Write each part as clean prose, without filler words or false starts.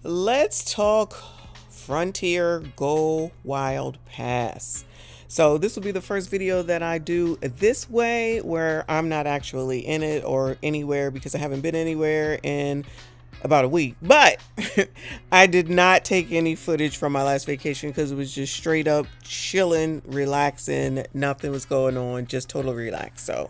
Let's talk Frontier Go Wild Pass. So this will be the first video that I do this way where I'm not actually in it or anywhere because I haven't been anywhere in about a week. But I did not take any footage from my last vacation because it was just straight up chilling, relaxing, nothing was going on, just total relax. So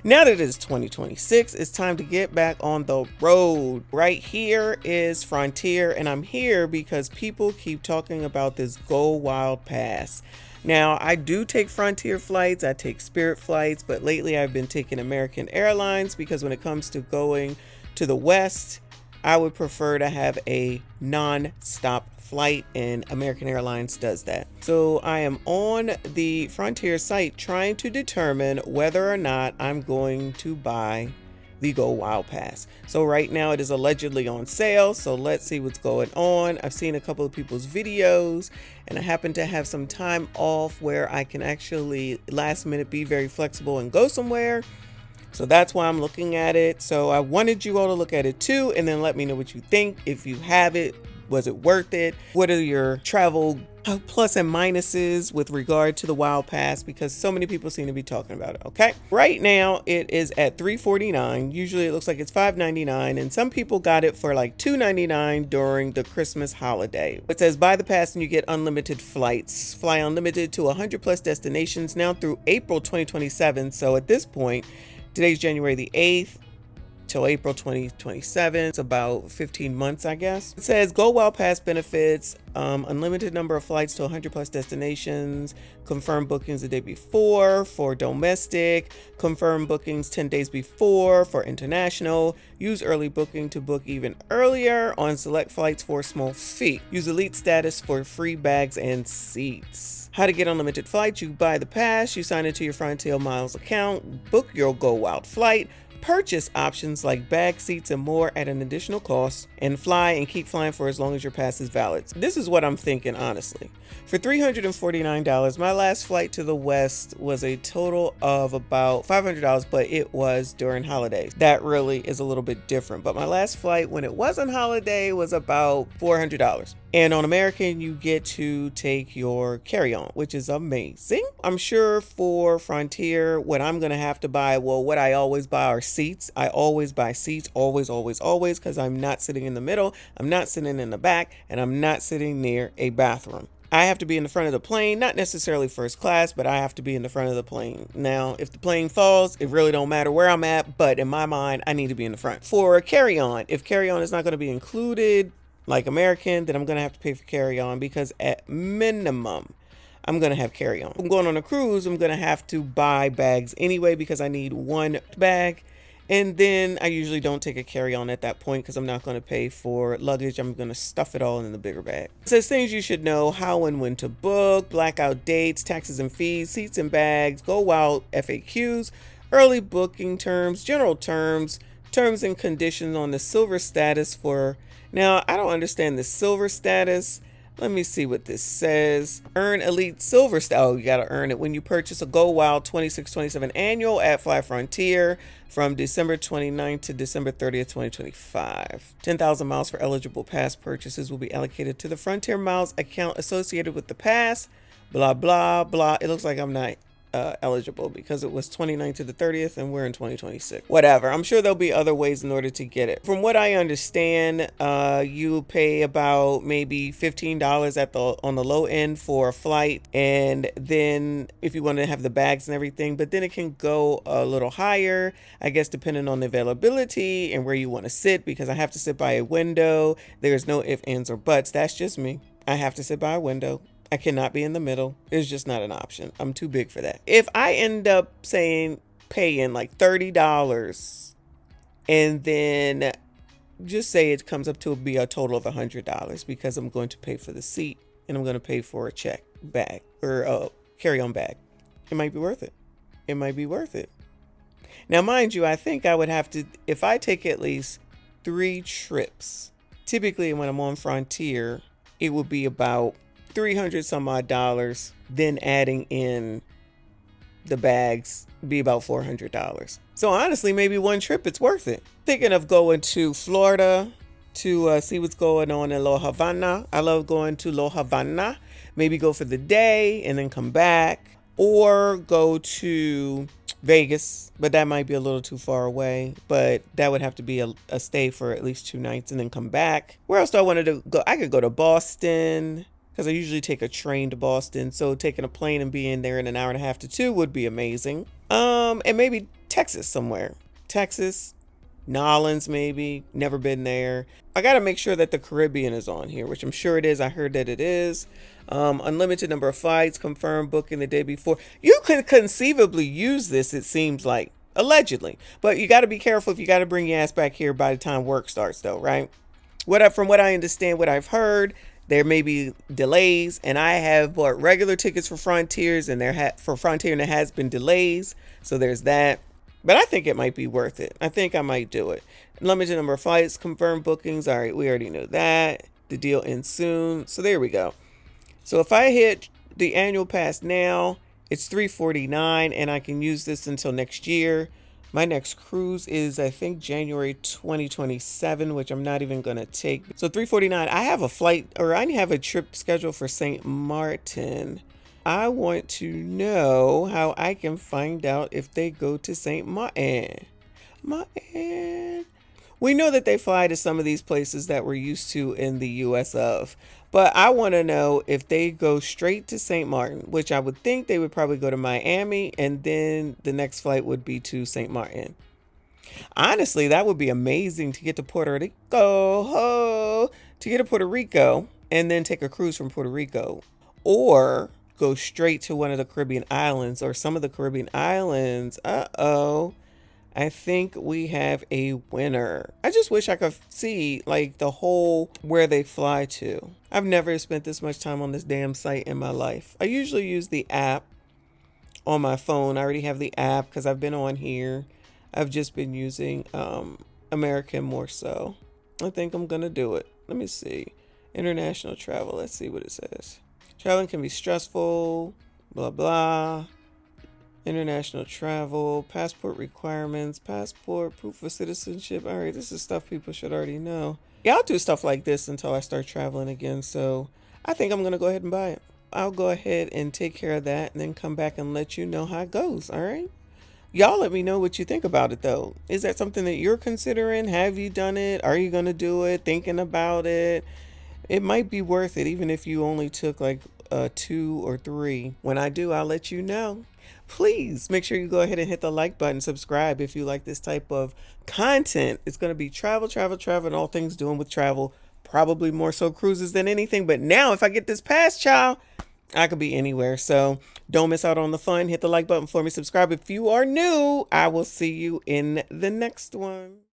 now that it is 2026, it's time to get back on the road. Right here is Frontier, and I'm here because people keep talking about this Go Wild Pass. Now, I do take Frontier flights, I take Spirit flights, but lately I've been taking American Airlines because when it comes to going to the West, I would prefer to have a non-stop flight, and American Airlines does that. So I am on the Frontier site trying to determine whether or not I'm going to buy the Go Wild Pass. So right now it is allegedly on sale, so let's see what's going on. I've seen a couple of people's videos, and I happen to have some time off where I can actually last minute be very flexible and go somewhere. So that's why I'm looking at it. So I wanted you all to look at it too, and then let me know what you think. If you have it, was it worth it? What are your travel plus and minuses with regard to the Wild Pass? Because so many people seem to be talking about it. Okay, right now it is at $349. Usually it looks like it's $5.99, and some people got it for like $2.99 during the Christmas holiday. It says buy the pass and you get unlimited flights. Fly unlimited to 100 plus destinations now through April 2027. So at this point, today's January the 8th. Till April 2027. It's about 15 months, I guess. It says Go Wild Pass benefits, unlimited number of flights to 100 plus destinations, confirm bookings the day before for domestic, confirm bookings 10 days before for international, use early booking to book even earlier on select flights for a small fee, use elite status for free bags and seats. How to get unlimited flights: you buy the pass, you sign into your Frontier Miles account, book your Go Wild flight, purchase options like bag seats and more at an additional cost, and fly and keep flying for as long as your pass is valid. This is what I'm thinking, honestly. For $349, my last flight to the West was a total of about $500, but it was during holidays. That really is a little bit different. But my last flight when it wasn't holiday was about $400. And on American, you get to take your carry-on, which is amazing. I'm sure for Frontier, what I'm going to have to buy, well, what I always buy are seats. I always buy seats, always, because I'm not sitting in the middle, I'm not sitting in the back, and I'm not sitting near a bathroom. I have to be in the front of the plane, not necessarily first class, but I have to be in the front of the plane. Now, if the plane falls, it really don't matter where I'm at, but in my mind, I need to be in the front. For carry-on, if carry-on is not going to be included, like American, then I'm going to have to pay for carry-on because at minimum, I'm going to have carry-on. If I'm going on a cruise, I'm going to have to buy bags anyway because I need one bag. And then I usually don't take a carry-on at that point because I'm not going to pay for luggage. I'm going to stuff it all in the bigger bag. It says things you should know: how and when to book, blackout dates, taxes and fees, seats and bags, Go Wild FAQs, early booking terms, general terms, terms and conditions on the silver status for... Now, I don't understand the silver status. Let me see what this says. Earn elite silver status. Oh, you got to earn it when you purchase a Go Wild 2627 annual at Fly Frontier from December 29th to December 30th, 2025. 10,000 miles for eligible pass purchases will be allocated to the Frontier Miles account associated with the pass. Blah, blah, blah. It looks like I'm not eligible because it was 29th to the 30th and we're in 2026. Whatever. I'm sure there'll be other ways in order to get it. From what I understand, you pay about maybe $15 at on the low end for a flight, and then if you want to have the bags and everything, but then it can go a little higher, I guess, depending on the availability and where you want to sit, because I have to sit by a window. There's no ifs, ands, or buts. That's just me. I have to sit by a window. I cannot be in the middle. It's just not an option. I'm too big for that. If I end up paying like $30 and then just say it comes up to be a total of $100 because I'm going to pay for the seat and I'm going to pay for a check bag or a carry-on bag, it might be worth it. It might be worth it. Now, mind you, I think I would have to, if I take at least 3 trips, typically when I'm on Frontier, it would be about $300 some odd, then adding in the bags be about $400. So honestly, maybe one trip it's worth it. Thinking of going to Florida to see what's going on in La Havana. I love going to La Havana. Maybe go for the day and then come back, or go to Vegas, but that might be a little too far away. But that would have to be a stay for at least 2 nights and then come back. Where else do I want to go? I could go to Boston because I usually take a train to Boston. So taking a plane and being there in an hour and a half to 2 would be amazing. And maybe Texas somewhere. Texas, Nolans maybe. Never been there. I got to make sure that the Caribbean is on here, which I'm sure it is. I heard that it is. Unlimited number of flights, confirmed booking the day before. You could conceivably use this, it seems like, allegedly. But you got to be careful if you got to bring your ass back here by the time work starts, though, right? From what I understand, what I've heard, there may be delays, and I have bought regular tickets for Frontiers, and for Frontier, and there has been delays. So there's that. But I think it might be worth it. I think I might do it. Limited number of flights, confirmed bookings. All right, we already know that. The deal ends soon. So there we go. So if I hit the annual pass now, it's $349, and I can use this until next year. My next cruise is, I think, January 2027, which I'm not even going to take. So $349. I have a flight, or I have a trip scheduled for St. Martin. I want to know how I can find out if they go to St. Martin. We know that they fly to some of these places that we're used to in the US of, but I want to know if they go straight to St. Martin, which I would think they would probably go to Miami, and then the next flight would be to St. Martin. Honestly, that would be amazing to get to Puerto Rico, and then take a cruise from Puerto Rico, or go straight to one of the Caribbean islands or some of the Caribbean islands. I think we have a winner. I just wish I could see like the whole where they fly to. I've never spent this much time on this damn site in my life. I usually use the app on my phone. I already have the app because I've been on here. I've just been using American more so. I think I'm gonna do it. Let me see. International travel. Let's see what it says. Traveling can be stressful, blah, blah. International travel, passport requirements, passport, proof of citizenship. All right, this is stuff people should already know. Yeah, I'll do stuff like this until I start traveling again. So I think I'm going to go ahead and buy it. I'll go ahead and take care of that and then come back and let you know how it goes. All right. Y'all let me know what you think about it, though. Is that something that you're considering? Have you done it? Are you going to do it? Thinking about it? It might be worth it, even if you only took like 2 or 3. When I do, I'll let you know. Please make sure you go ahead and hit the like button, subscribe if you like this type of content. It's going to be travel, and all things doing with travel. Probably more so cruises than anything. But now if I get this pass, child, I could be anywhere. So don't miss out on the fun. Hit the like button for me. Subscribe if you are new. I will see you in the next one.